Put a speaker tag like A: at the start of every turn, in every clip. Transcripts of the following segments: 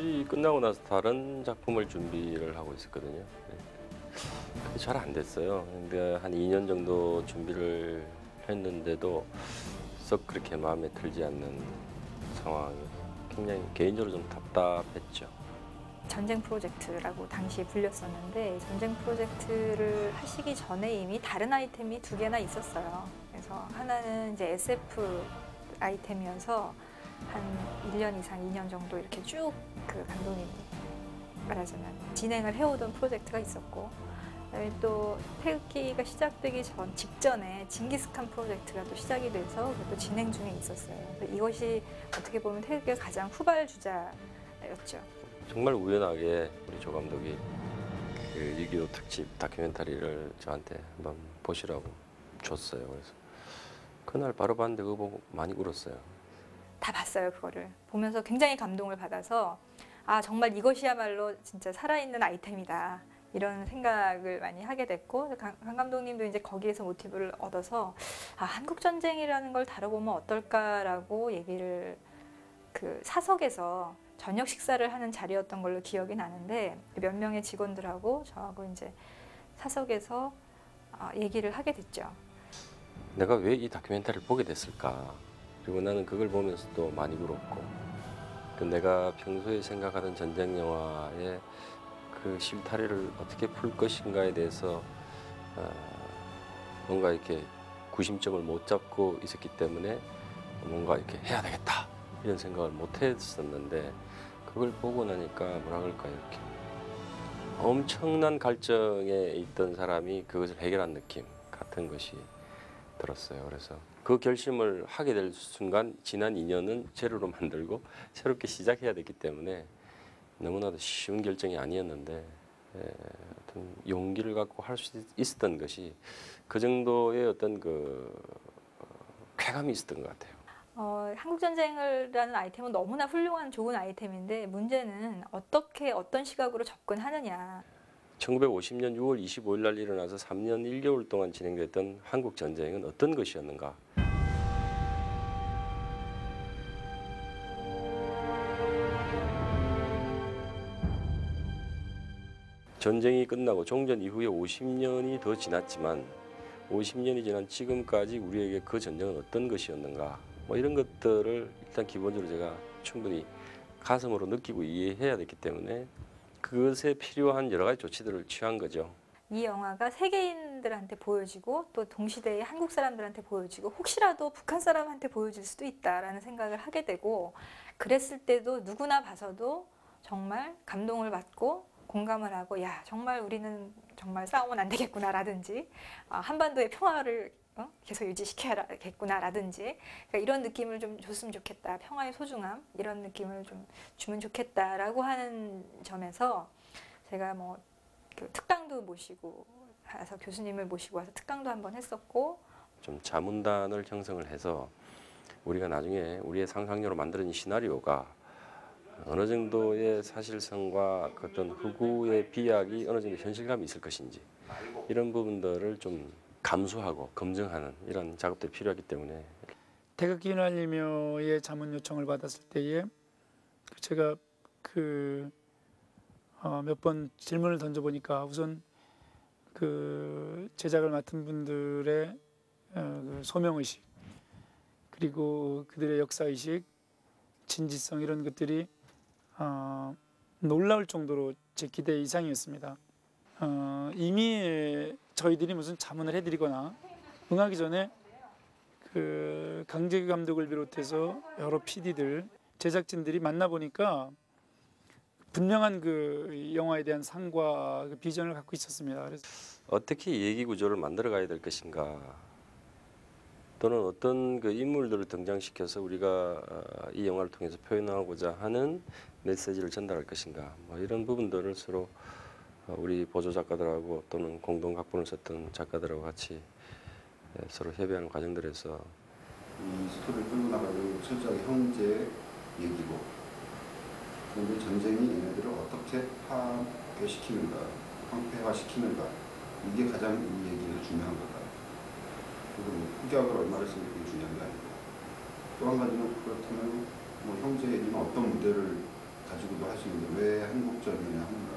A: 연출이 끝나고 나서 다른 작품을 준비를 하고 있었거든요. 그게 잘 안 됐어요. 근데 한 2년 정도 준비를 했는데도 썩 그렇게 마음에 들지 않는 상황이 굉장히 개인적으로 좀 답답했죠.
B: 전쟁 프로젝트라고 당시에 불렸었는데 전쟁 프로젝트를 하시기 전에 이미 다른 아이템이 2개나 있었어요. 그래서 하나는 이제 SF 아이템이어서 한 1년 이상, 2년 정도 이렇게 쭉 그 감독님이 말하자면 진행을 해오던 프로젝트가 있었고, 그다음에 또 태극기가 시작되기 직전에 징기스칸 프로젝트가 또 시작이 돼서 그것도 진행 중에 있었어요. 이것이 어떻게 보면 태극기의 가장 후발주자였죠.
A: 정말 우연하게 우리 조 감독이 그 6.25 특집 다큐멘터리를 저한테 한번 보시라고 줬어요. 그래서 그날 바로 봤는데 그거 보고 많이 울었어요.
B: 다 봤어요. 그거를 보면서 굉장히 감동을 받아서 아, 정말 이것이야말로 진짜 살아있는 아이템이다, 이런 생각을 많이 하게 됐고, 강 감독님도 이제 거기에서 모티브를 얻어서 아, 한국전쟁이라는 걸 다뤄보면 어떨까라고 얘기를 그 사석에서 저녁 식사를 하는 자리였던 걸로 기억이 나는데, 몇 명의 직원들하고 저하고 이제 사석에서 얘기를 하게 됐죠.
A: 내가 왜 이 다큐멘터리를 보게 됐을까? 그리고 나는 그걸 보면서도 많이 울었고, 그 내가 평소에 생각하던 전쟁 영화의 그 실타래를 어떻게 풀 것인가에 대해서 뭔가 이렇게 구심점을 못 잡고 있었기 때문에 뭔가 이렇게 해야 되겠다 이런 생각을 못 했었는데, 그걸 보고 나니까 뭐라 그럴까, 이렇게 엄청난 갈증에 있던 사람이 그것을 해결한 느낌 같은 것이 들었어요. 그래서 그 결심을 하게 될 순간 지난 2년은 재료로 만들고 새롭게 시작해야 됐기 때문에 너무나도 쉬운 결정이 아니었는데, 어떤 용기를 갖고 할 수 있었던 것이 그 정도의 어떤 그 쾌감이 있었던 것 같아요.
B: 한국전쟁이라는 아이템은 너무나 훌륭한 좋은 아이템인데, 문제는 어떤 시각으로 접근하느냐.
A: 1950년 6월 25일 날 일어나서 3년 1개월 동안 진행됐던 한국전쟁은 어떤 것이었는가? 전쟁이 끝나고 종전 이후에 50년이 더 지났지만 50년이 지난 지금까지 우리에게 그 전쟁은 어떤 것이었는가, 뭐 이런 것들을 일단 기본적으로 제가 충분히 가슴으로 느끼고 이해해야 됐기 때문에 그것에 필요한 여러 가지 조치들을 취한 거죠.
B: 이 영화가 세계인들한테 보여지고 또 동시대의 한국 사람들한테 보여지고 혹시라도 북한 사람한테 보여질 수도 있다라는 생각을 하게 되고, 그랬을 때도 누구나 봐서도 정말 감동을 받고 공감을 하고, 야, 정말 우리는 정말 싸우면 안 되겠구나라든지, 한반도의 평화를 계속 유지시켜야겠구나라든지, 그러니까 이런 느낌을 좀 줬으면 좋겠다, 평화의 소중함 이런 느낌을 좀 주면 좋겠다라고 하는 점에서 제가 뭐 그 특강도 모시고 와서 교수님을 모시고 와서 특강도 한번 했었고,
A: 좀 자문단을 형성을 해서 우리가 나중에 우리의 상상력으로 만드는 이 시나리오가 어느 정도의 사실성과 어떤 흑우의 비약이 어느 정도 현실감이 있을 것인지, 이런 부분들을 좀 감수하고 검증하는 이런 작업들이 필요하기 때문에.
C: 태극기 휘날리며의 자문 요청을 받았을 때에 제가 몇 번 질문을 던져보니까 우선 그 제작을 맡은 분들의 그 소명의식, 그리고 그들의 역사의식, 진지성, 이런 것들이 놀라울 정도로 제 기대 이상이었습니다. 이미 저희들이 무슨 자문을 해드리거나 응하기 전에 그 강재규 감독을 비롯해서 여러 PD들, 제작진들이 만나보니까 분명한 그 영화에 대한 상과 그 비전을 갖고 있었습니다. 그래서
A: 어떻게 얘기 구조를 만들어 가야 될 것인가, 또는 어떤 그 인물들을 등장시켜서 우리가 이 영화를 통해서 표현하고자 하는 메시지를 전달할 것인가, 뭐 이런 부분들을 서로 우리 보조 작가들하고 또는 공동 각본을 썼던 작가들하고 같이 서로 협의하는 과정들에서
D: 이 스토리를 끌고 나가는 철저하게 형제 얘기고, 그런데 전쟁이 얘네들을 어떻게 파괴시키는가, 황폐화시키는가, 이게 가장 이 얘기에서 중요한 거다. 그리고 흑약을 얼마를 쓰는 게 중요한 게 아니고, 또 한 가지는 그렇다면 뭐 형제 얘기는 어떤 무대를 가지고도 할 수 있는데 왜 한국전이냐 합니다.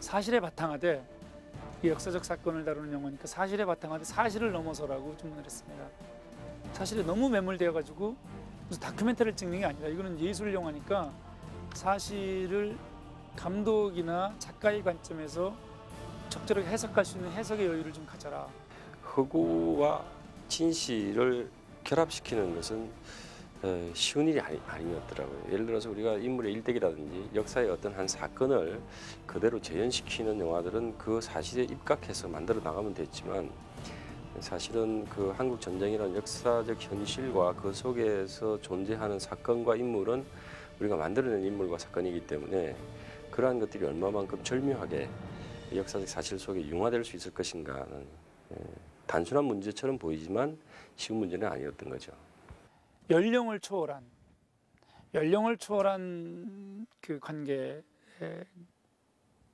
C: 사실에 바탕하되 이 역사적 사건을 다루는 영화니까 사실에 바탕하되 사실을 넘어서라고 주문을 했습니다. 사실에 너무 매몰되어 가지고 무슨 다큐멘터리를 찍는 게 아니라 이거는 예술 영화니까 사실을 감독이나 작가의 관점에서 적절하게 해석할 수 있는 해석의 여유를 좀 가져라.
A: 허구와 진실을 결합시키는 것은 쉬운 일이 아니었더라고요. 예를 들어서 우리가 인물의 일대기라든지 역사의 어떤 한 사건을 그대로 재현시키는 영화들은 그 사실에 입각해서 만들어 나가면 됐지만 사실은 그 한국 전쟁이라는 역사적 현실과 그 속에서 존재하는 사건과 인물은 우리가 만들어낸 인물과 사건이기 때문에 그러한 것들이 얼마만큼 절묘하게 역사적 사실 속에 융화될 수 있을 것인가는 단순한 문제처럼 보이지만 쉬운 문제는 아니었던 거죠.
C: 연령을 초월한 그 관계,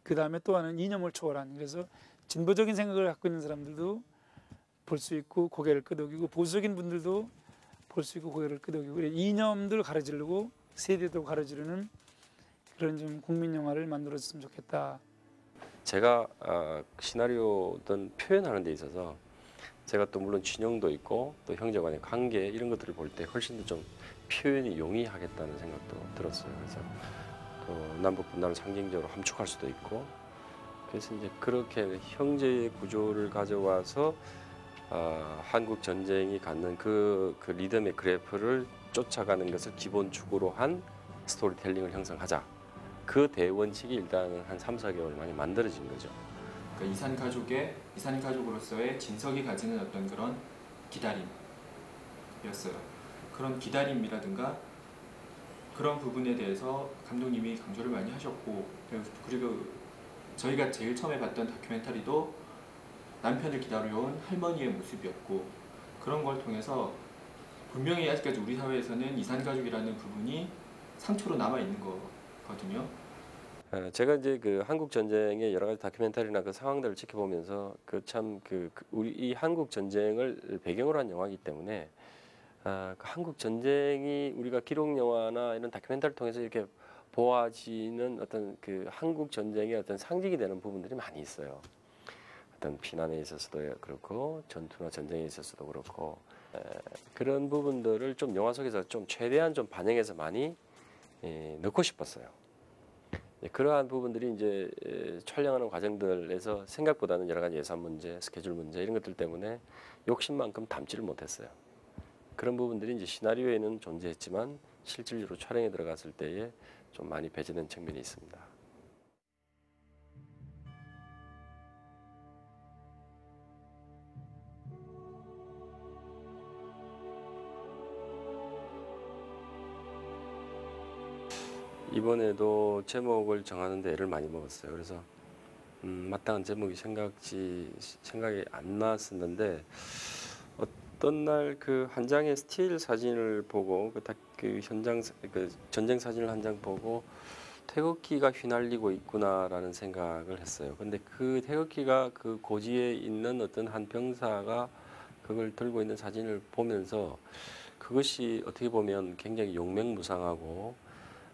C: 그 다음에 또 하나는 이념을 초월한, 그래서 진보적인 생각을 갖고 있는 사람들도 볼 수 있고 고개를 끄덕이고 보수적인 분들도 볼 수 있고 고개를 끄덕이고 이념들 가르치려고 세대도 가르치려는 그런 좀 국민 영화를 만들었으면 좋겠다.
A: 제가 시나리오든 표현하는 데 있어서 제가 또 물론 진영도 있고 또 형제 간의 관계 이런 것들을 볼 때 훨씬 더 좀 표현이 용이하겠다는 생각도 들었어요. 그래서 또 남북 분단을 상징적으로 함축할 수도 있고 그래서 이제 그렇게 형제의 구조를 가져와서 한국 전쟁이 갖는 그 리듬의 그래프를 쫓아가는 것을 기본축으로 한 스토리텔링을 형성하자. 그 대원칙이 일단은 한 3, 4개월 만에 만들어진 거죠.
E: 그러니까 이산 가족으로서의 진석이 가지는 어떤 그런 기다림이었어요. 그런 기다림이라든가 그런 부분에 대해서 감독님이 강조를 많이 하셨고, 그리고 저희가 제일 처음에 봤던 다큐멘터리도 남편을 기다려온 할머니의 모습이었고, 그런 걸 통해서 분명히 아직까지 우리 사회에서는 이산 가족이라는 부분이 상처로 남아 있는 거거든요.
A: 제가 이제 그 한국 전쟁의 여러 가지 다큐멘터리나 그 상황들을 지켜보면서 우리 이 한국 전쟁을 배경으로 한 영화이기 때문에 그 한국 전쟁이 우리가 기록 영화나 이런 다큐멘터리를 통해서 이렇게 보아지는 어떤 그 한국 전쟁의 어떤 상징이 되는 부분들이 많이 있어요. 어떤 피난에 있어서도 그렇고 전투나 전쟁에 있어서도 그렇고 그런 부분들을 좀 영화 속에서 좀 최대한 좀 반영해서 많이 넣고 싶었어요. 그러한 부분들이 이제 촬영하는 과정들에서 생각보다는 여러 가지 예산 문제, 스케줄 문제 이런 것들 때문에 욕심만큼 담지를 못했어요. 그런 부분들이 이제 시나리오에는 존재했지만 실질적으로 촬영에 들어갔을 때에 좀 많이 배제된 측면이 있습니다. 이번에도 제목을 정하는 데 애를 많이 먹었어요. 그래서 마땅한 제목이 생각이 안 났었는데 어떤 날 그 한 장의 스틸 사진을 보고 그 전쟁 사진을 한 장 보고 태극기가 휘날리고 있구나라는 생각을 했어요. 근데 그 태극기가 그 고지에 있는 어떤 한 병사가 그걸 들고 있는 사진을 보면서 그것이 어떻게 보면 굉장히 용맹무상하고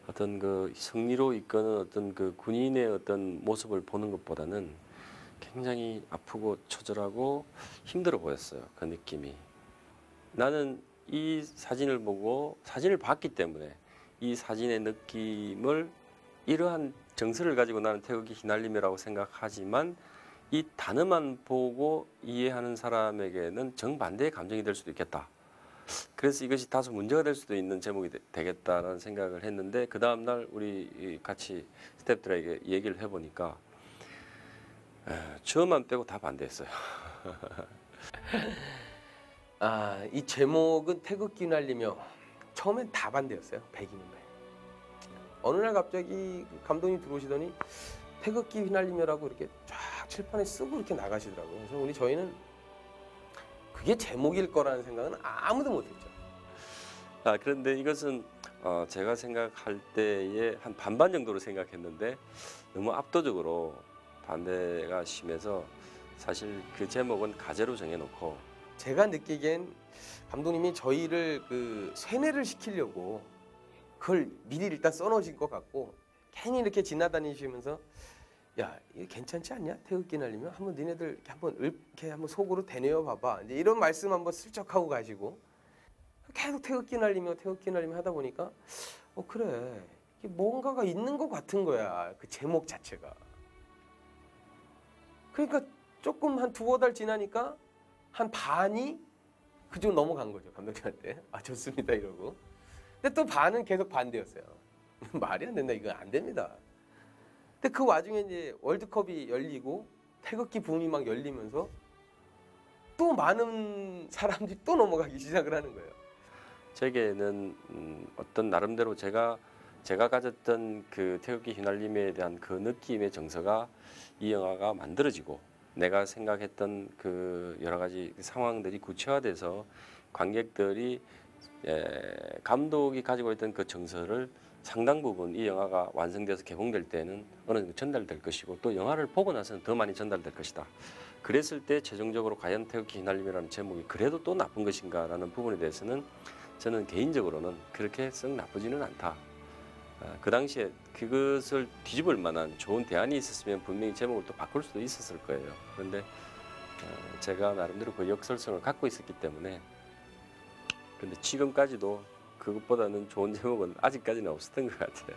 A: 어떤 그 승리로 이끄는 어떤 그 군인의 어떤 모습을 보는 것보다는 굉장히 아프고 처절하고 힘들어 보였어요. 그 느낌이. 나는 이 사진을 보고 사진을 봤기 때문에 이 사진의 느낌을 이러한 정서를 가지고 나는 태극기 휘날리며라고 생각하지만 이 단어만 보고 이해하는 사람에게는 정반대의 감정이 될 수도 있겠다. 그래서 이것이 다소 문제가 될 수도 있는 제목이 되겠다는 생각을 했는데 그 다음날 우리 같이 스태프들에게 얘기를 해보니까 저만 빼고 다 반대했어요.
F: 이 제목은 태극기 휘날리며 처음엔 다 반대였어요. 100이면 100. 어느 날 갑자기 감독님 들어오시더니 태극기 휘날리며라고 이렇게 쫙 칠판에 쓰고 이렇게 나가시더라고요. 그래서 저희는 그게 제목일 거라는 생각은 아무도 못했죠.
A: 그런데 이것은 제가 생각할 때에 한 반반 정도로 생각했는데 너무 압도적으로 반대가 심해서 사실 그 제목은 가제로 정해놓고
F: 제가 느끼기엔 감독님이 저희를 그 세뇌를 시키려고 그걸 미리 일단 써놓으신 것 같고 괜히 이렇게 지나다니시면서 야 이거 괜찮지 않냐? 태극기 날리면 한번 니네들 이렇게 한번 속으로 되뇌어 봐봐. 이제 이런 말씀 한번 슬쩍 하고 가시고 계속 태극기 날리며 하다 보니까 그래 이게 뭔가가 있는 것 같은 거야. 그 제목 자체가. 그러니까 조금 한 두어 달 지나니까 한 반이 그쪽 넘어간 거죠. 감독님한테. 아 좋습니다 이러고. 근데 또 반은 계속 반대였어요. 말이 안 된다. 이거 안 됩니다. 근데 그 와중에 이제 월드컵이 열리고 태극기 붐이 막 열리면서 또 많은 사람들이 또 넘어가기 시작을 하는 거예요.
A: 제게는 어떤 나름대로 제가 가졌던 그 태극기 휘날림에 대한 그 느낌의 정서가 이 영화가 만들어지고 내가 생각했던 그 여러 가지 상황들이 구체화돼서 관객들이 감독이 가지고 있던 그 정서를 상당 부분 이 영화가 완성돼서 개봉될 때는 어느 정도 전달될 것이고 또 영화를 보고 나서는 더 많이 전달될 것이다. 그랬을 때 최종적으로 과연 태극기 휘날림이라는 제목이 그래도 또 나쁜 것인가라는 부분에 대해서는 저는 개인적으로는 그렇게 썩 나쁘지는 않다. 그 당시에 그것을 뒤집을 만한 좋은 대안이 있었으면 분명히 제목을 또 바꿀 수도 있었을 거예요. 그런데 제가 나름대로 그 역설성을 갖고 있었기 때문에 근데 지금까지도 그것보다는 좋은 제목은 아직까지는 없었던 것 같아요.